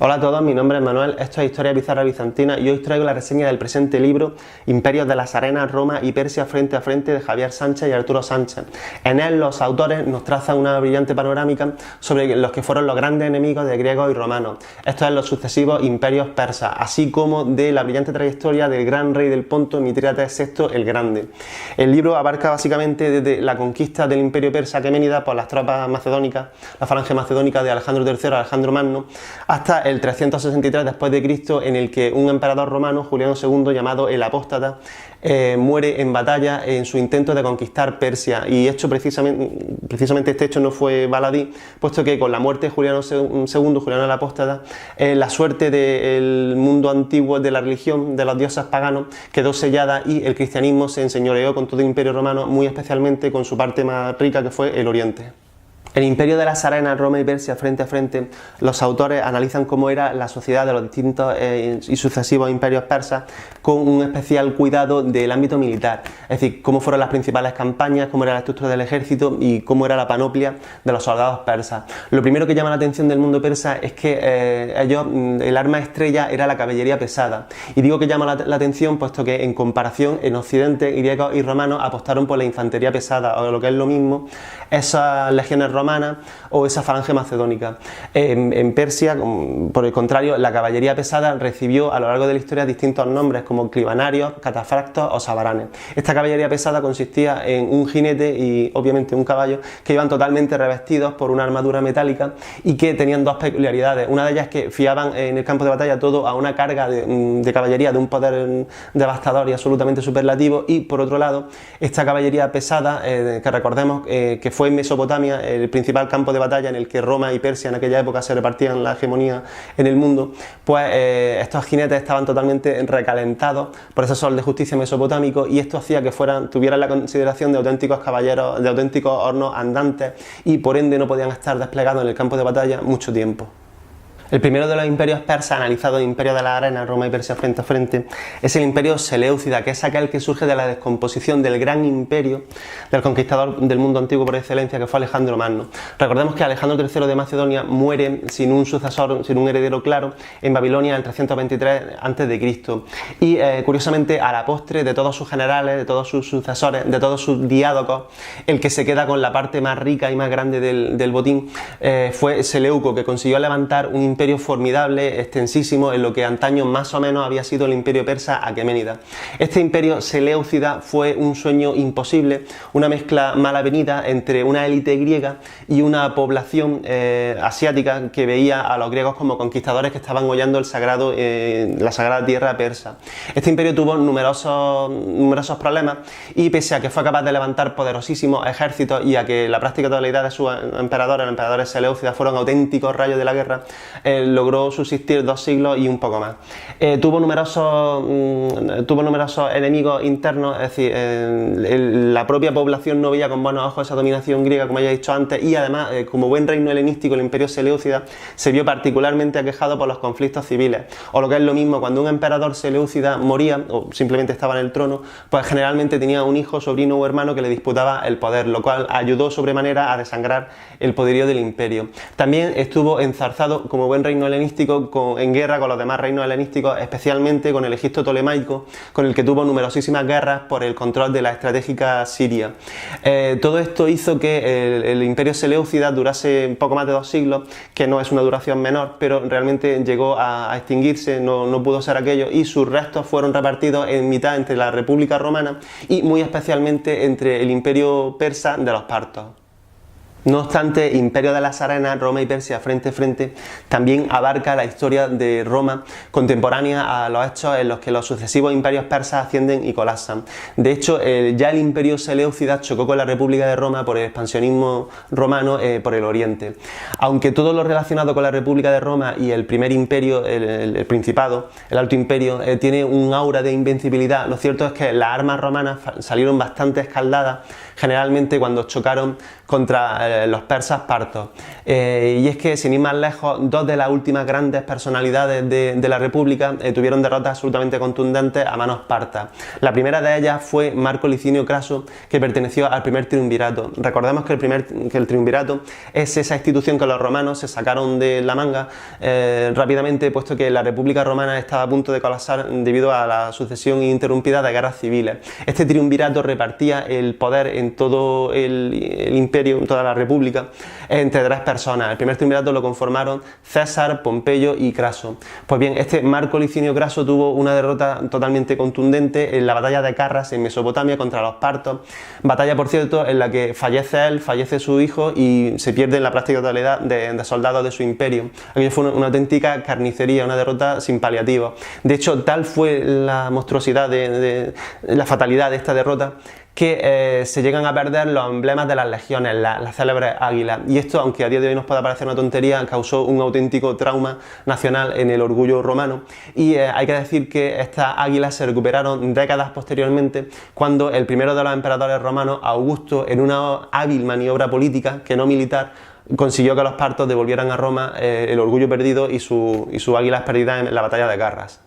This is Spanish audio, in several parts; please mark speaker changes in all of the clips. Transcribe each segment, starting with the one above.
Speaker 1: Hola a todos, mi nombre es Manuel, esto es Historia Bizarra Bizantina y hoy os traigo la reseña del presente libro Imperios de las Arenas, Roma y Persia frente a frente de Javier Sánchez y Arturo Sánchez. En él los autores nos trazan una brillante panorámica sobre los que fueron los grandes enemigos de griegos y romanos, esto es los sucesivos imperios persas, así como de la brillante trayectoria del gran rey del Ponto, Mitrídates VI el Grande. El libro abarca básicamente desde la conquista del imperio persa aqueménida por las tropas macedónicas, la falange macedónica de Alejandro III, Alejandro Magno, hasta el 363 después de Cristo, en el que un emperador romano, Juliano II, llamado el Apóstata, muere en batalla en su intento de conquistar Persia, y precisamente este hecho no fue baladí, puesto que con la muerte de Juliano II, Juliano el Apóstata, la suerte del mundo antiguo de la religión de los dioses paganos quedó sellada y el cristianismo se enseñoreó con todo el imperio romano, muy especialmente con su parte más rica, que fue el Oriente. El Imperio de las Arenas, Roma y Persia frente a frente, los autores analizan cómo era la sociedad de los distintos y sucesivos imperios persas, con un especial cuidado del ámbito militar, es decir, cómo fueron las principales campañas, cómo era la estructura del ejército y cómo era la panoplia de los soldados persas. Lo primero que llama la atención del mundo persa es que el arma estrella era la caballería pesada, y digo que llama la atención puesto que en comparación en Occidente griegos y romanos apostaron por la infantería pesada, o lo que es lo mismo, esas legiones romanas o esa falange macedónica. En Persia, por el contrario, la caballería pesada recibió a lo largo de la historia distintos nombres como clibanarios, catafractos o sabaranes. Esta caballería pesada consistía en un jinete y obviamente un caballo que iban totalmente revestidos por una armadura metálica y que tenían dos peculiaridades. Una de ellas es que fiaban en el campo de batalla todo a una carga de caballería de un poder devastador y absolutamente superlativo, y por otro lado esta caballería pesada, que recordemos que fue en Mesopotamia el principal campo de batalla en el que Roma y Persia en aquella época se repartían la hegemonía en el mundo, pues estos jinetes estaban totalmente recalentados por ese sol de justicia mesopotámico, y esto hacía que tuvieran la consideración de auténticos caballeros, de auténticos hornos andantes, y por ende no podían estar desplegados en el campo de batalla mucho tiempo. El primero de los imperios persas analizados, Imperio de las Arenas, Roma y Persia frente a frente, es el imperio Seleucida, que es aquel que surge de la descomposición del gran imperio del conquistador del mundo antiguo por excelencia, que fue Alejandro Magno. Recordemos que Alejandro III de Macedonia muere sin un sucesor, sin un heredero claro, en Babilonia en el 323 a.C. Y curiosamente, a la postre, de todos sus generales, de todos sus sucesores, de todos sus diádocos, el que se queda con la parte más rica y más grande del botín fue Seleuco, que consiguió levantar un imperio formidable, extensísimo, en lo que antaño más o menos había sido el imperio persa aqueménida. Este imperio Seleucida fue un sueño imposible, una mezcla mal avenida entre una élite griega y una población asiática que veía a los griegos como conquistadores que estaban hollando la sagrada tierra persa. Este imperio tuvo numerosos problemas, y pese a que fue capaz de levantar poderosísimos ejércitos y a que la práctica totalidad de sus emperadores Seleucidas fueron auténticos rayos de la guerra, logró subsistir 2 siglos y un poco más. Tuvo numerosos enemigos internos, es decir, la propia población no veía con buenos ojos esa dominación griega, como ya he dicho antes, y además, como buen reino helenístico, el imperio Seleucida se vio particularmente aquejado por los conflictos civiles, o lo que es lo mismo, cuando un emperador Seleucida moría o simplemente estaba en el trono, pues generalmente tenía un hijo, sobrino o hermano que le disputaba el poder, lo cual ayudó sobremanera a desangrar el poderío del imperio. También estuvo enzarzado como buen reino helenístico en guerra con los demás reinos helenísticos, especialmente con el Egipto tolemaico, con el que tuvo numerosísimas guerras por el control de la estratégica Siria. Todo esto hizo que el imperio Seleucida durase un poco más de 2 siglos, que no es una duración menor, pero realmente llegó a extinguirse, no pudo ser aquello, y sus restos fueron repartidos en mitad entre la República Romana y muy especialmente entre el imperio persa de los partos. No obstante, Imperio de las Arenas, Roma y Persia frente a frente también abarca la historia de Roma contemporánea a los hechos en los que los sucesivos imperios persas ascienden y colapsan. De hecho, ya el imperio Seleucida chocó con la República de Roma por el expansionismo romano por el Oriente. Aunque todo lo relacionado con la República de Roma y el primer imperio, el Principado, el Alto Imperio, tiene un aura de invencibilidad, lo cierto es que las armas romanas salieron bastante escaldadas, generalmente cuando chocaron contra los persas partos. Y es que, sin ir más lejos, dos de las últimas grandes personalidades de la República tuvieron derrotas absolutamente contundentes a manos partas. La primera de ellas fue Marco Licinio Craso, que perteneció al primer triunvirato. Recordemos que el triunvirato es esa institución que los romanos se sacaron de la manga rápidamente, puesto que la República Romana estaba a punto de colapsar debido a la sucesión ininterrumpida de guerras civiles. Este triunvirato repartía el poder en todo el imperio, en toda la República, entre tres personas. El primer triunvirato lo conformaron César, Pompeyo y Craso. Pues bien, este Marco Licinio Craso tuvo una derrota totalmente contundente en la batalla de Carras en Mesopotamia contra los partos, batalla, por cierto, en la que fallece él, fallece su hijo y se pierde en la práctica totalidad de soldados de su imperio. Aquello fue una auténtica carnicería, una derrota sin paliativos. De hecho, tal fue la monstruosidad la fatalidad de esta derrota que se llegan a perder los emblemas de las legiones, las célebres águilas. Y esto, aunque a día de hoy nos pueda parecer una tontería, causó un auténtico trauma nacional en el orgullo romano. Y hay que decir que estas águilas se recuperaron décadas posteriormente, cuando el primero de los emperadores romanos, Augusto, en una hábil maniobra política, que no militar, consiguió que los partos devolvieran a Roma el orgullo perdido y sus águilas perdidas en la batalla de Carras.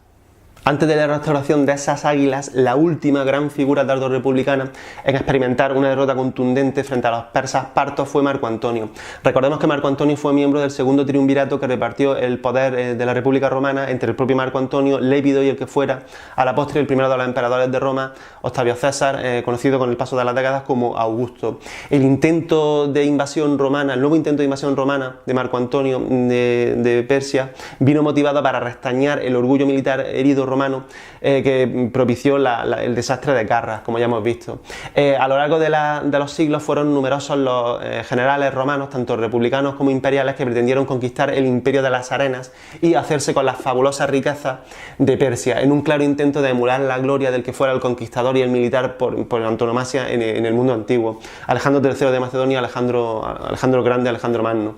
Speaker 1: Antes de la restauración de esas águilas, la última gran figura tardo-republicana en experimentar una derrota contundente frente a los persas partos fue Marco Antonio. Recordemos que Marco Antonio fue miembro del segundo triunvirato que repartió el poder de la República Romana entre el propio Marco Antonio, Lépido y el que fuera, a la postre, el primero de los emperadores de Roma, Octavio César, conocido con el paso de las décadas como Augusto. El intento de invasión romana, el nuevo intento de invasión romana de Marco Antonio de Persia, vino motivado para restañar el orgullo militar herido romano que propició el desastre de Carras, como ya hemos visto. A lo largo de los siglos fueron numerosos los generales romanos, tanto republicanos como imperiales, que pretendieron conquistar el imperio de las arenas y hacerse con las fabulosas riquezas de Persia, en un claro intento de emular la gloria del que fuera el conquistador y el militar por antonomasia en el mundo antiguo, Alejandro III de Macedonia, Alejandro el Grande, Alejandro Magno.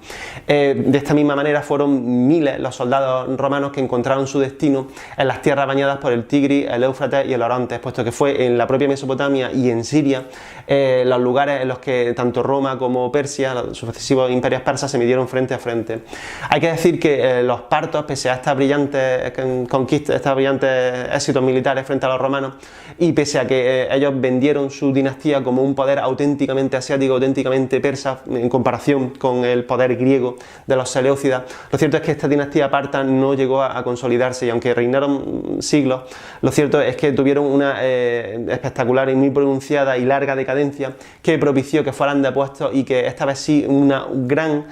Speaker 1: De esta misma manera fueron miles los soldados romanos que encontraron su destino en las tierras bañadas por el Tigris, el Éufrates y el Orontes, puesto que fue en la propia Mesopotamia y en Siria los lugares en los que tanto Roma como Persia, los sucesivos imperios persas, se midieron frente a frente. Hay que decir que los partos, pese a estas brillantes conquistas, estos brillantes éxitos militares frente a los romanos, y pese a que ellos vendieron su dinastía como un poder auténticamente asiático, auténticamente persa, en comparación con el poder griego de los Seleucidas, lo cierto es que esta dinastía parta no llegó a consolidarse, y aunque reinaron siglos, lo cierto es que tuvieron una espectacular y muy pronunciada y larga decadencia que propició que fueran depuestos y que esta vez sí una gran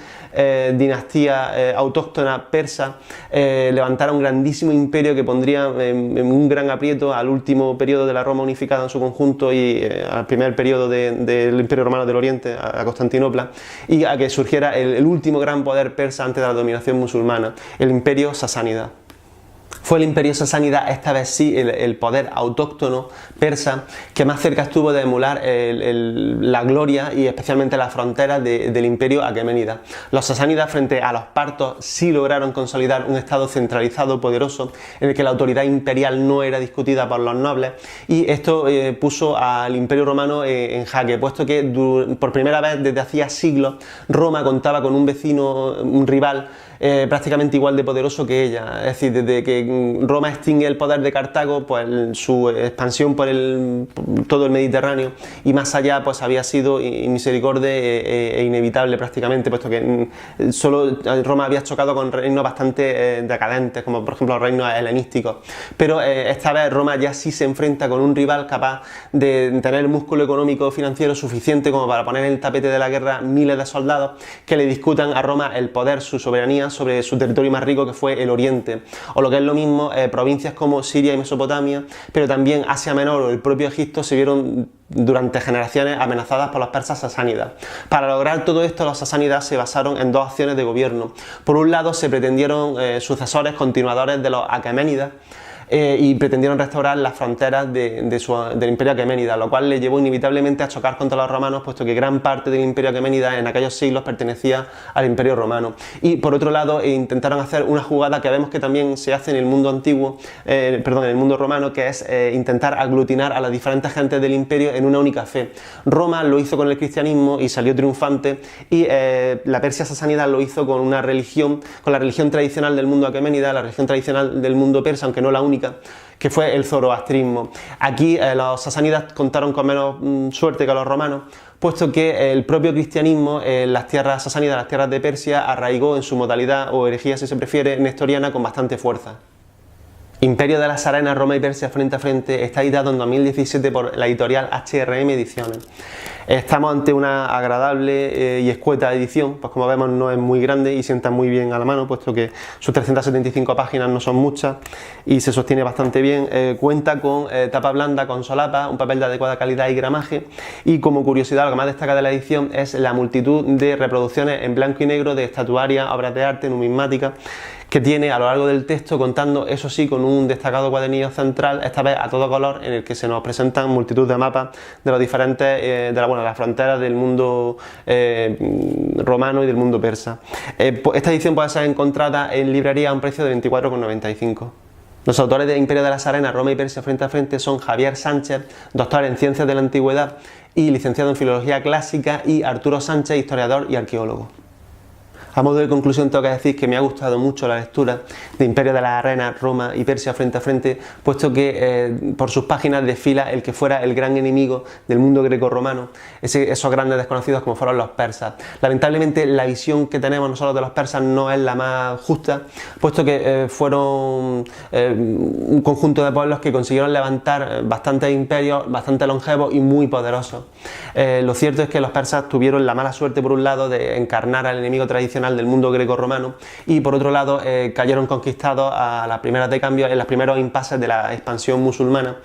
Speaker 1: dinastía autóctona persa levantara un grandísimo imperio que pondría en un gran aprieto al último periodo de la Roma unificada en su conjunto y al primer periodo del Imperio Romano del Oriente, a Constantinopla, y a que surgiera el último gran poder persa antes de la dominación musulmana, el Imperio Sasánida. Fue el imperio sasánida, esta vez sí, el poder autóctono persa que más cerca estuvo de emular la gloria y especialmente las fronteras del imperio aqueménida. Los sasánidas, frente a los partos, sí lograron consolidar un estado centralizado poderoso en el que la autoridad imperial no era discutida por los nobles, y esto puso al imperio romano en jaque, puesto que por primera vez desde hacía siglos Roma contaba con un vecino, un rival prácticamente igual de poderoso que ella. Es decir, desde que Roma extingue el poder de Cartago, pues su expansión por todo el Mediterráneo y más allá pues había sido inmisericordia e inevitable prácticamente, puesto que solo Roma había chocado con reinos bastante decadentes, como por ejemplo los reinos helenísticos, pero esta vez Roma ya sí se enfrenta con un rival capaz de tener el músculo económico financiero suficiente como para poner en el tapete de la guerra miles de soldados que le discutan a Roma el poder, su soberanía sobre su territorio más rico, que fue el Oriente, o lo que es lo mismo, provincias como Siria y Mesopotamia, pero también Asia Menor o el propio Egipto se vieron durante generaciones amenazadas por los persas sasánidas. Para lograr todo esto, los sasánidas se basaron en dos acciones de gobierno. Por un lado, se pretendieron sucesores, continuadores de los aqueménidas, y pretendieron restaurar las fronteras del Imperio Aqueménida, lo cual le llevó inevitablemente a chocar contra los romanos, puesto que gran parte del Imperio Aqueménida en aquellos siglos pertenecía al Imperio Romano. Y por otro lado intentaron hacer una jugada que vemos que también se hace en el mundo antiguo, en el mundo romano, que es intentar aglutinar a las diferentes gentes del imperio en una única fe. Roma lo hizo con el cristianismo y salió triunfante, y la Persia sasánida lo hizo con una religión, con la religión tradicional del mundo aqueménida, la religión tradicional del mundo persa, aunque no la única, que fue el zoroastrismo. Aquí los sasánidas contaron con menos suerte que los romanos, puesto que el propio cristianismo en las tierras sasánidas, las tierras de Persia, arraigó en su modalidad o herejía, si se prefiere, nestoriana, con bastante fuerza. Imperio de las Arenas, Roma y Persia frente a frente está editado en 2017 por la editorial HRM Ediciones. Estamos ante una agradable y escueta edición, pues como vemos no es muy grande y sienta muy bien a la mano, puesto que sus 375 páginas no son muchas y se sostiene bastante bien. Cuenta con tapa blanda con solapa, un papel de adecuada calidad y gramaje, y como curiosidad lo que más destaca de la edición es la multitud de reproducciones en blanco y negro de estatuarias, obras de arte, numismática, que tiene a lo largo del texto, contando eso sí con un destacado cuadernillo central, esta vez a todo color, en el que se nos presentan multitud de mapas de los diferentes, las fronteras del mundo romano y del mundo persa. Esta edición puede ser encontrada en librería a un precio de 24,95. Los autores de Imperio de las Arenas, Roma y Persia frente a frente son Javier Sánchez, doctor en Ciencias de la Antigüedad y licenciado en Filología Clásica, y Arturo Sánchez, historiador y arqueólogo. A modo de conclusión tengo que decir que me ha gustado mucho la lectura de Imperio de las Arenas, Roma y Persia frente a frente, puesto que por sus páginas desfila el que fuera el gran enemigo del mundo greco-romano, esos grandes desconocidos como fueron los persas. Lamentablemente la visión que tenemos nosotros de los persas no es la más justa, puesto que fueron un conjunto de pueblos que consiguieron levantar bastantes imperios, bastante longevos y muy poderosos. Lo cierto es que los persas tuvieron la mala suerte, por un lado, de encarnar al enemigo tradicional del mundo greco-romano, y por otro lado cayeron conquistados a las primeras de cambio, en los primeros impases de la expansión musulmana,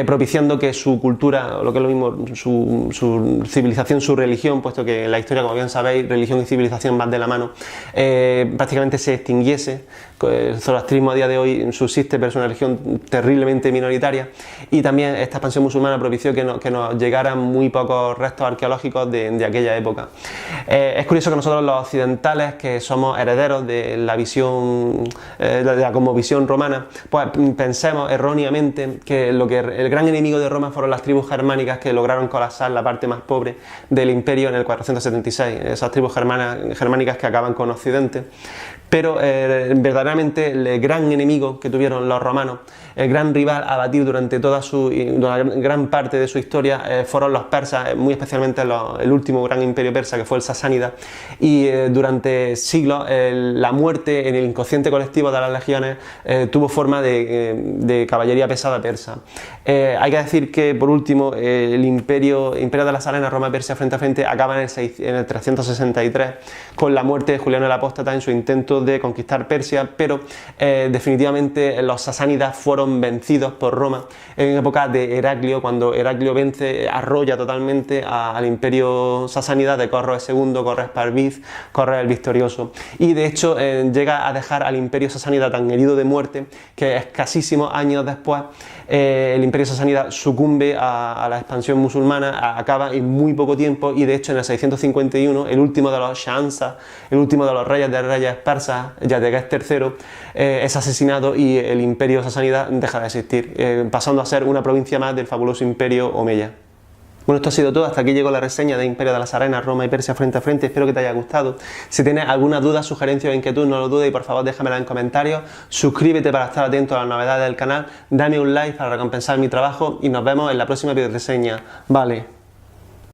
Speaker 1: propiciando que su cultura, o lo que es lo mismo, su civilización, su religión, puesto que en la historia, como bien sabéis, religión y civilización van de la mano, prácticamente se extinguiese. El zoroastrismo a día de hoy subsiste, pero es una religión terriblemente minoritaria, y también esta expansión musulmana propició que nos llegaran muy pocos restos arqueológicos de aquella época. Es curioso que nosotros los occidentales, que somos herederos de la visión, de la cosmovisión romana, pues pensemos erróneamente que el gran enemigo de Roma fueron las tribus germánicas, que lograron colapsar la parte más pobre del imperio en el 476, esas tribus germánicas que acaban con Occidente. Pero verdaderamente el gran enemigo que tuvieron los romanos, el gran rival a batir durante gran parte de su historia, fueron los persas, muy especialmente el último gran imperio persa, que fue el sasánida, y durante siglos la muerte en el inconsciente colectivo de las legiones tuvo forma de caballería pesada persa. Hay que decir que, por último, el imperio de las Arenas, Roma y Persia frente a frente, acaba en el 363 con la muerte de Juliano el Apóstata en su intento de conquistar Persia, pero definitivamente los sasánidas fueron vencidos por Roma en época de Heraclio, cuando Heraclio arrolla totalmente al imperio sasánida de Corros II, Corres Parviz, Corres el Victorioso, y de hecho llega a dejar al imperio sasánida tan herido de muerte que escasísimos años después el imperio sasánida sucumbe a la expansión musulmana, acaba en muy poco tiempo, y de hecho en el 651 el último de los Shahansa, el último de los reyes persas, Yategues III, es asesinado y el imperio sasánida deja de existir, pasando a ser una provincia más del fabuloso imperio omeya. Bueno, esto ha sido todo. Hasta aquí llegó la reseña de Imperio de las Arenas, Roma y Persia frente a frente. Espero que te haya gustado. Si tienes alguna duda, sugerencia o inquietud, no lo dudes y por favor déjamela en comentarios. Suscríbete para estar atento a las novedades del canal. Dame un like para recompensar mi trabajo y nos vemos en la próxima video reseña. Vale.